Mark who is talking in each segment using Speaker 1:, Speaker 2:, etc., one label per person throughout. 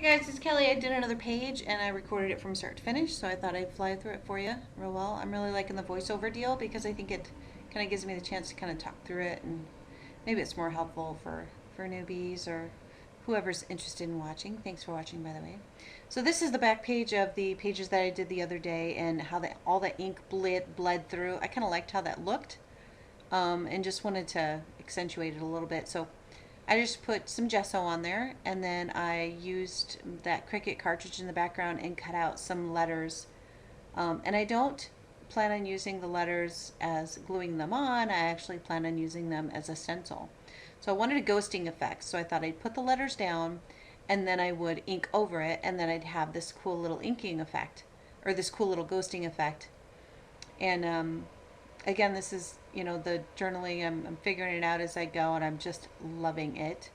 Speaker 1: Guys, it's Kelly. I did another page and I recorded it from start to finish, so I thought I'd fly through it for you real well. I'm really liking the voiceover deal because I think it kind of gives me the chance to kind of talk through it, and maybe it's more helpful for newbies or whoever's interested in watching. Thanks for watching, by the way. So this is the back page of the pages that I did the other day and how all the ink bled through. I kind of liked how that looked, and just wanted to accentuate it a little bit. So I just put some gesso on there, and then I used that Cricut cartridge in the background and cut out some letters. And I don't plan on using the letters as gluing them on. I actually plan on using them as a stencil. So I wanted a ghosting effect, so I thought I'd put the letters down and then I would ink over it, and then I'd have this cool little inking effect, or this cool little ghosting effect. And again, this is, the journaling. I'm figuring it out as I go, and I'm just loving it.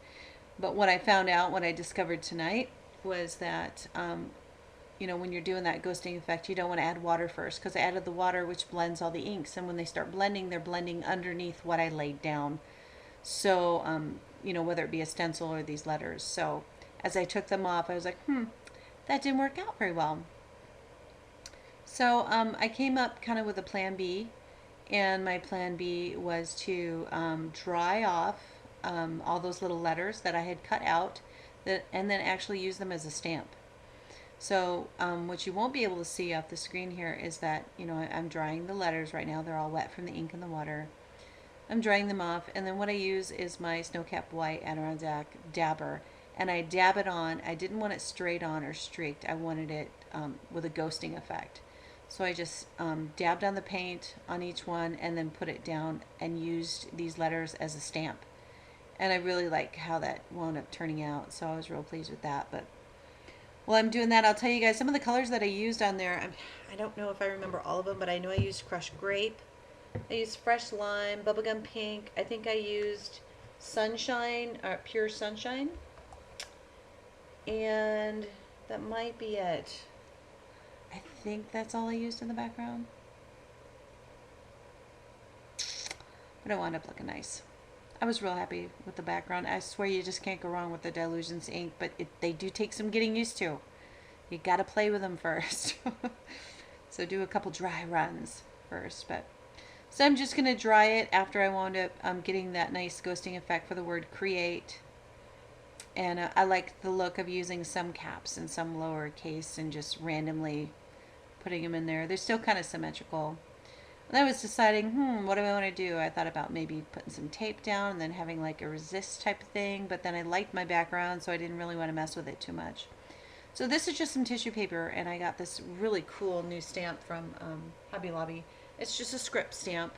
Speaker 1: But what I found out, what I discovered tonight, was that, when you're doing that ghosting effect, you don't want to add water first, because I added the water, which blends all the inks. And when they start blending, they're blending underneath what I laid down. So, whether it be a stencil or these letters. So as I took them off, I was like, that didn't work out very well. So I came up kind of with a plan B, and my plan B was to dry off all those little letters that I had cut out, and then actually use them as a stamp. So what you won't be able to see off the screen here is that, I'm drying the letters right now. They're all wet from the ink in the water. I'm drying them off, and then what I use is my Snowcap White Adirondack dabber, and I dab it on. I didn't want it straight on or streaked. I wanted it with a ghosting effect. So I just dabbed on the paint on each one and then put it down and used these letters as a stamp. And I really like how that wound up turning out, so I was real pleased with that. But while I'm doing that, I'll tell you guys some of the colors that I used on there. I don't know if I remember all of them, but I know I used crushed grape. I used fresh lime, bubblegum pink. I think I used sunshine, pure sunshine. And that might be it. I think that's all I used in the background. But it wound up looking nice. I was real happy with the background. I swear you just can't go wrong with the Dylusions ink, but they do take some getting used to. You gotta play with them first. So do a couple dry runs first. So I'm just gonna dry it after I wound up getting that nice ghosting effect for the word create. And I like the look of using some caps and some lowercase and just randomly putting them in there. They're still kind of symmetrical. And I was deciding, what do I want to do? I thought about maybe putting some tape down and then having like a resist type of thing, but then I liked my background, so I didn't really want to mess with it too much. So this is just some tissue paper, and I got this really cool new stamp from Hobby Lobby. It's just a script stamp,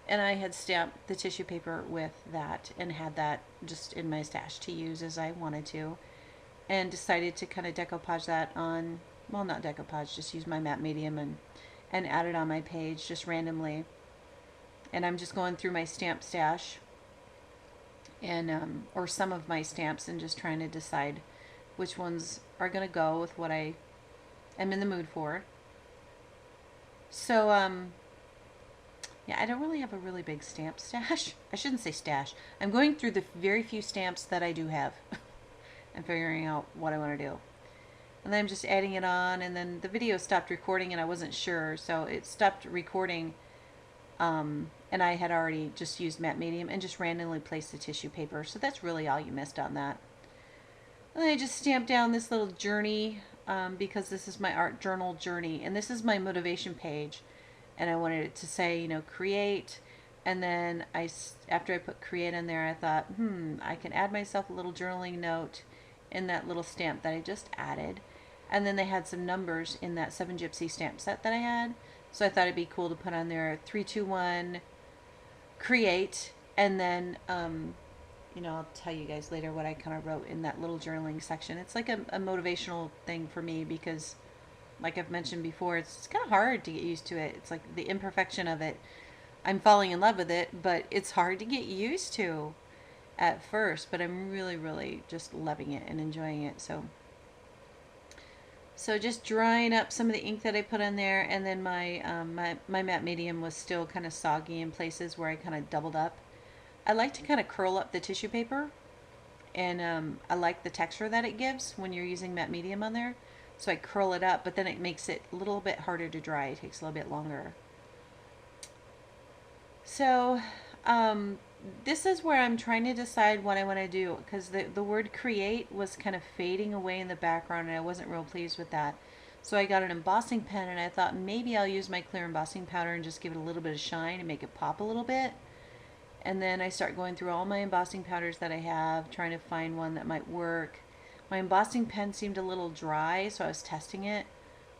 Speaker 1: and I had stamped the tissue paper with that and had that just in my stash to use as I wanted to, and decided to kind of decoupage that on, well, not decoupage, just use my matte medium and add it on my page just randomly. And I'm just going through my stamp stash and or some of my stamps, and just trying to decide which ones are going to go with what I am in the mood for. So yeah, I don't really have a really big stamp stash. I shouldn't say stash. I'm going through the very few stamps that I do have and figuring out what I want to do. And then I'm just adding it on, and then the video stopped recording and I wasn't sure, so it stopped recording, and I had already just used matte medium and just randomly placed the tissue paper, so that's really all you missed on that. And then I just stamped down this little journey, because this is my art journal journey, and this is my motivation page, and I wanted it to say, create. And then after I put create in there, I thought, I can add myself a little journaling note in that little stamp that I just added. And then they had some numbers in that 7 Gypsy stamp set that I had. So I thought it'd be cool to put on there 321 create. And then, I'll tell you guys later what I kind of wrote in that little journaling section. It's like a motivational thing for me because, like I've mentioned before, it's kind of hard to get used to it. It's like the imperfection of it. I'm falling in love with it, but it's hard to get used to at first. But I'm really, really just loving it and enjoying it. So just drying up some of the ink that I put on there, and then my matte medium was still kind of soggy in places where I kind of doubled up. I like to kind of curl up the tissue paper and I like the texture that it gives when you're using matte medium on there. So I curl it up, but then it makes it a little bit harder to dry. It takes a little bit longer. So this is where I'm trying to decide what I want to do, because the word create was kind of fading away in the background and I wasn't real pleased with that. So I got an embossing pen and I thought maybe I'll use my clear embossing powder and just give it a little bit of shine and make it pop a little bit. And then I start going through all my embossing powders that I have, trying to find one that might work. My embossing pen seemed a little dry, so I was testing it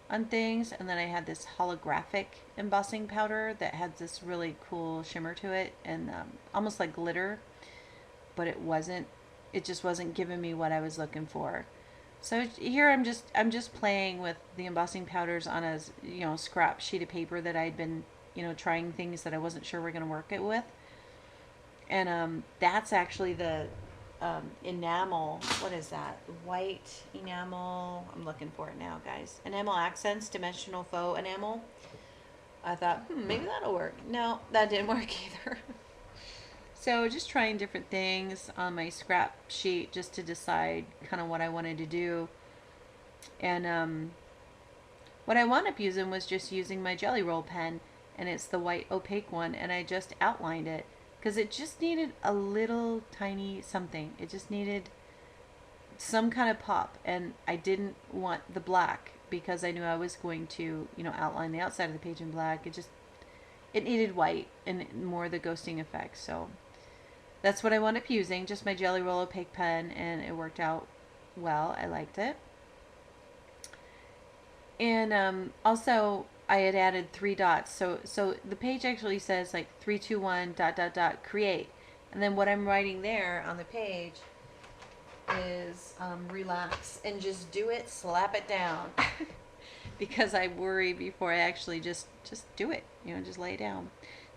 Speaker 1: on things. And then I had this holographic embossing powder that had this really cool shimmer to it and almost like glitter, but it wasn't. It just wasn't giving me what I was looking for. So here I'm just playing with the embossing powders on a scrap sheet of paper that I'd been trying things that I wasn't sure were going to work it with. And that's actually the enamel. What is that? White enamel. I'm looking for it now, guys. Enamel Accents Dimensional Faux Enamel. I thought, maybe that'll work. No, that didn't work either. So just trying different things on my scrap sheet just to decide kind of what I wanted to do. And what I wound up using was just using my Jelly Roll pen, and it's the white opaque one, and I just outlined it because it just needed a little tiny something. It just needed some kind of pop, and I didn't want the black because I knew I was going to, outline the outside of the page in black. It needed white and more of the ghosting effect. So that's what I wound up using, just my Jelly Roll opaque pen, and it worked out well. I liked it. And also I had added 3 dots. So the page actually says like 3, 2, 1 ... create. And then what I'm writing there on the page is relax and just do it, slap it down. Because I worry before I actually just do it, just lay it down.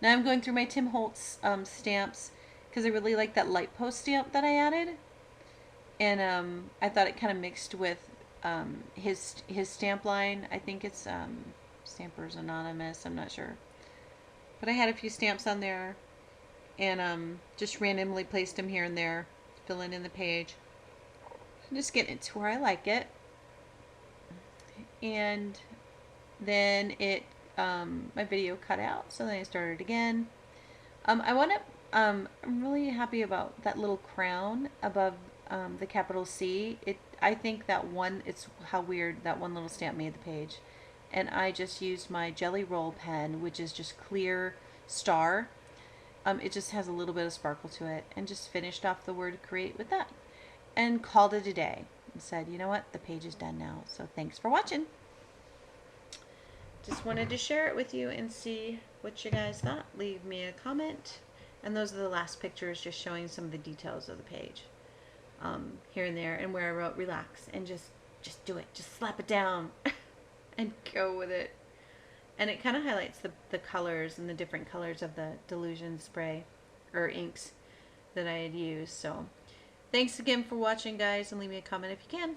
Speaker 1: Now I'm going through my Tim Holtz stamps because I really like that light post stamp that I added. And I thought it kind of mixed with his stamp line. I think it's Stampers Anonymous, I'm not sure. But I had a few stamps on there and just randomly placed them here and there, filling in the page. I'm just getting it to where I like it. And then my video cut out, so then I started again. I'm really happy about that little crown above the capital C. I think it's how weird that one little stamp made the page. And I just used my Jelly Roll pen, which is just clear star. It just has a little bit of sparkle to it, and just finished off the word create with that. And called it a day. And said, you know what, the page is done now. So thanks for watching. Just wanted to share it with you and see what you guys thought. Leave me a comment. And those are the last pictures, just showing some of the details of the page. Here and there, and where I wrote relax, and just do it. Just slap it down and go with it. And it kind of highlights the colors and the different colors of the Delusion spray or inks that I had used. So thanks again for watching, guys, and leave me a comment if you can.